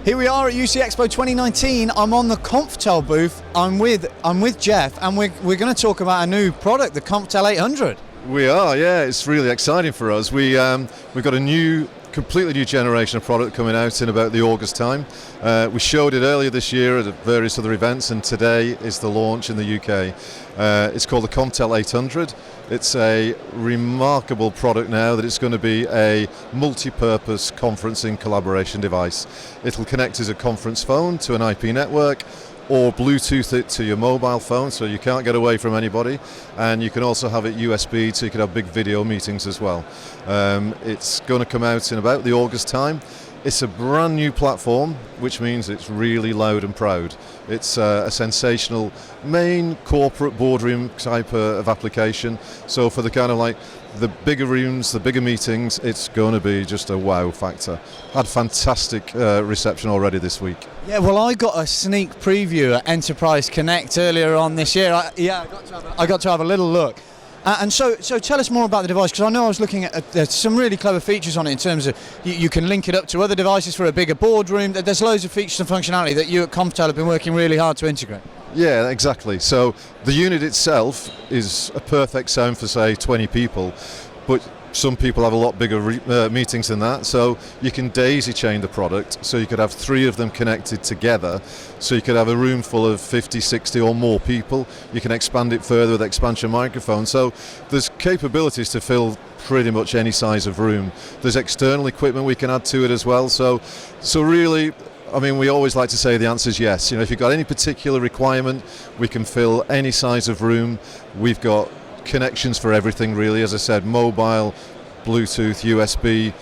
Here we are at UC Expo 2019. I'm on the Comptel booth. I'm with Jeff, and we're going to talk about a new product, the Comptel 800. We are, yeah. It's really exciting for us. We've got a completely new generation of product coming out in about the August time. We showed it earlier this year at various other events, and today is the launch in the UK. It's called the Comptel 800. It's a remarkable product now that it's going to be a multi-purpose conferencing collaboration device. It'll connect as a conference phone to an IP network, or Bluetooth it to your mobile phone so you can't get away from anybody, and you can also have it USB so you can have big video meetings as well. It's going to come out in about the August time. It's a brand new platform, which means it's really loud and proud. It's a sensational main corporate boardroom type of application. So for the kind of like the bigger rooms, the bigger meetings, it's going to be just a wow factor. Had fantastic reception already this week. Yeah, well, I got a sneak preview at Enterprise Connect earlier on this year. I got to have a little look. And so tell us more about the device, because I know I was looking at some really clever features on it in terms of you can link it up to other devices for a bigger boardroom. There's loads of features and functionality that you at Comptel have been working really hard to integrate. Yeah, exactly. So the unit itself is a perfect sound for, say, 20 people, but some people have a lot bigger meetings than that, so you can daisy chain the product, so you could have 3 of them connected together, so you could have a room full of 50, 60 or more people. You can expand it further with expansion microphones, so there's capabilities to fill pretty much any size of room. There's external equipment we can add to it as well, so really, I mean, we always like to say the answer is yes. You know, if you've got any particular requirement, we can fill any size of room. We've got connections for everything, really. As I said, mobile, Bluetooth, USB,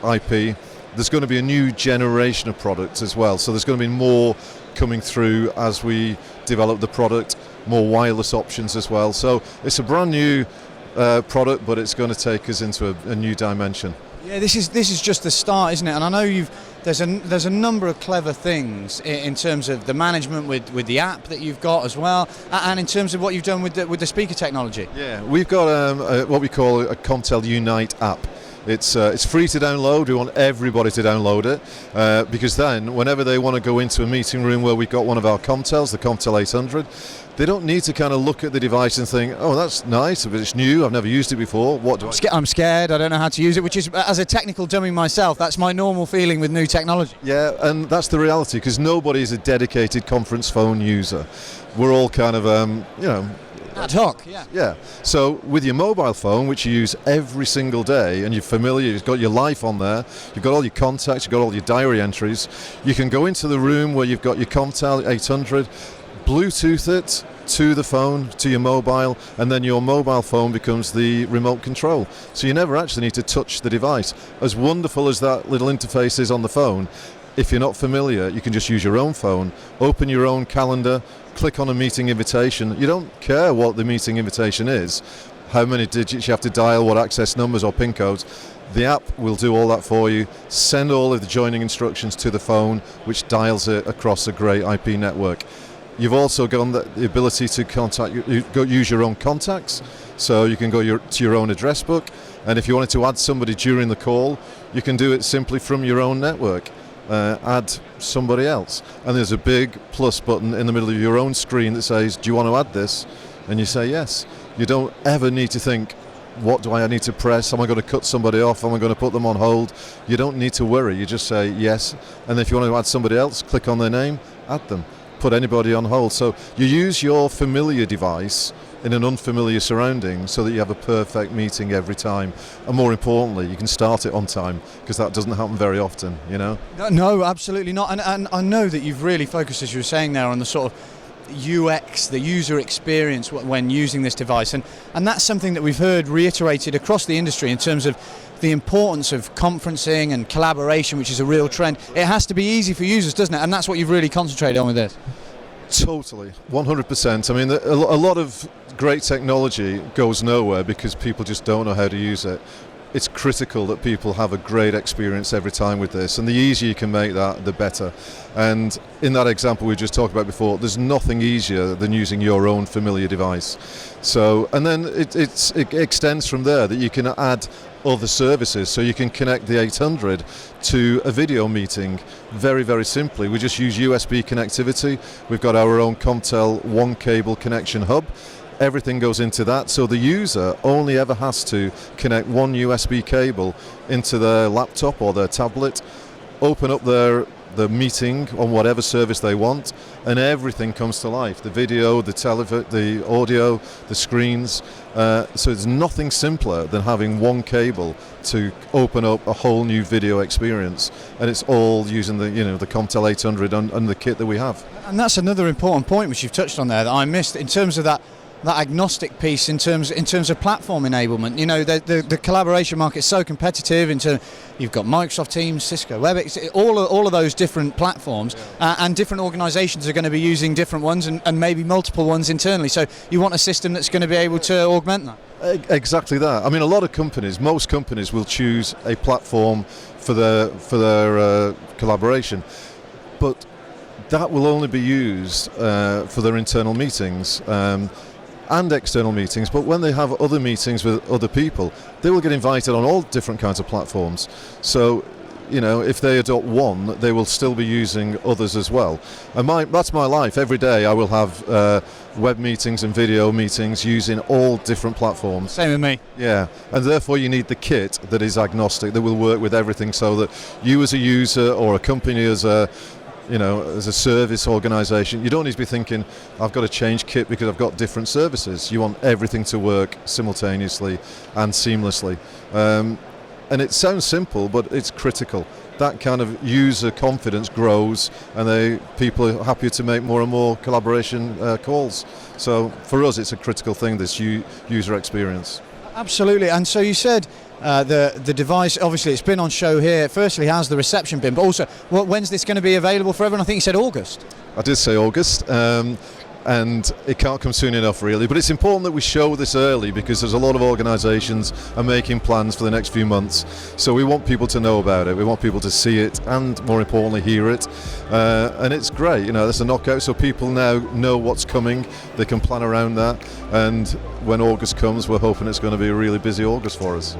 IP. There's going to be a new generation of products as well, so there's going to be more coming through as we develop the product, more wireless options as well. So it's a brand new product, but it's going to take us into a new dimension. Yeah, this is just the start, isn't it? And I know there's a number of clever things in terms of the management with the app that you've got as well, and in terms of what you've done with the speaker technology. Yeah, we've got what we call a Comptel Unite app. It's free to download. We want everybody to download it because then whenever they want to go into a meeting room where we've got one of our Comptels, the Comptel 800, they don't need to kind of look at the device and think, oh, that's nice, but it's new, I've never used it before, what do I... I'm scared, I don't know how to use it, which is, as a technical dummy myself, that's my normal feeling with new technology. Yeah, and that's the reality, because nobody is a dedicated conference phone user. We're all kind of, ad hoc, yeah. Yeah. So with your mobile phone, which you use every single day, and you're familiar, you've got your life on there, you've got all your contacts, you've got all your diary entries, you can go into the room where you've got your Comptel 800, Bluetooth it to the phone, to your mobile, and then your mobile phone becomes the remote control. So you never actually need to touch the device. As wonderful as that little interface is on the phone, if you're not familiar, you can just use your own phone, open your own calendar, click on a meeting invitation. You don't care what the meeting invitation is, how many digits you have to dial, what access numbers or PIN codes. The app will do all that for you, send all of the joining instructions to the phone, which dials it across a great IP network. You've also got the ability to use your own contacts, so you can go to your own address book, and if you wanted to add somebody during the call, you can do it simply from your own network. Add somebody else, and there's a big plus button in the middle of your own screen that says, do you want to add this? And you say yes. You don't ever need to think, what do I need to press? Am I going to cut somebody off? Am I going to put them on hold? You don't need to worry. You just say yes, and if you want to add somebody else, click on their name, add them, put anybody on hold. So you use your familiar device in an unfamiliar surrounding so that you have a perfect meeting every time, and more importantly, you can start it on time, because that doesn't happen very often, you know? No, absolutely not. And I know that you've really focused, as you were saying there, on the sort of UX, the user experience when using this device, and that's something that we've heard reiterated across the industry in terms of the importance of conferencing and collaboration, which is a real trend. It has to be easy for users, doesn't it? And that's what you've really concentrated on with this. Totally, 100%. I mean, a lot of great technology goes nowhere because people just don't know how to use it. It's critical that people have a great experience every time with this, and the easier you can make that, the better. And in that example we just talked about before, there's nothing easier than using your own familiar device. So, and then it extends from there, that you can add other services. So you can connect the 800 to a video meeting very, very simply. We just use USB connectivity. We've got our own Comtel one cable connection hub. Everything goes into that, so the user only ever has to connect one USB cable into their laptop or their tablet, open up the meeting on whatever service they want, and everything comes to life. The video, the audio, the screens. So there's nothing simpler than having one cable to open up a whole new video experience, and it's all using the Comtel 800 and the kit that we have. And that's another important point which you've touched on there that I missed in terms of that agnostic piece in terms of platform enablement. The collaboration market's so competitive. You've got Microsoft Teams, Cisco WebEx, all of those different platforms, and different organisations are going to be using different ones and maybe multiple ones internally. So you want a system that's going to be able to augment that. Exactly that. I mean, most companies will choose a platform for their collaboration, but that will only be used for their internal meetings. And external meetings, but when they have other meetings with other people, they will get invited on all different kinds of platforms. So, if they adopt one, they will still be using others as well. And that's my life. Every day I will have web meetings and video meetings using all different platforms. Same with me. Yeah, and therefore you need the kit that is agnostic, that will work with everything, so that you as a user or a company as a service organisation, you don't need to be thinking, I've got to change kit because I've got different services. You want everything to work simultaneously and seamlessly. And it sounds simple, but it's critical. That kind of user confidence grows, and people are happier to make more and more collaboration calls. So for us, it's a critical thing, this user experience. Absolutely. And so you said the device, obviously it's been on show here. Firstly, how's the reception been? But also, when's this going to be available for everyone? I think you said August. I did say August, and it can't come soon enough, really. But it's important that we show this early, because there's a lot of organisations are making plans for the next few months. So we want people to know about it. We want people to see it, and more importantly, hear it. And it's great. There's a knockout, so people now know what's coming. They can plan around that. And when August comes, we're hoping it's going to be a really busy August for us.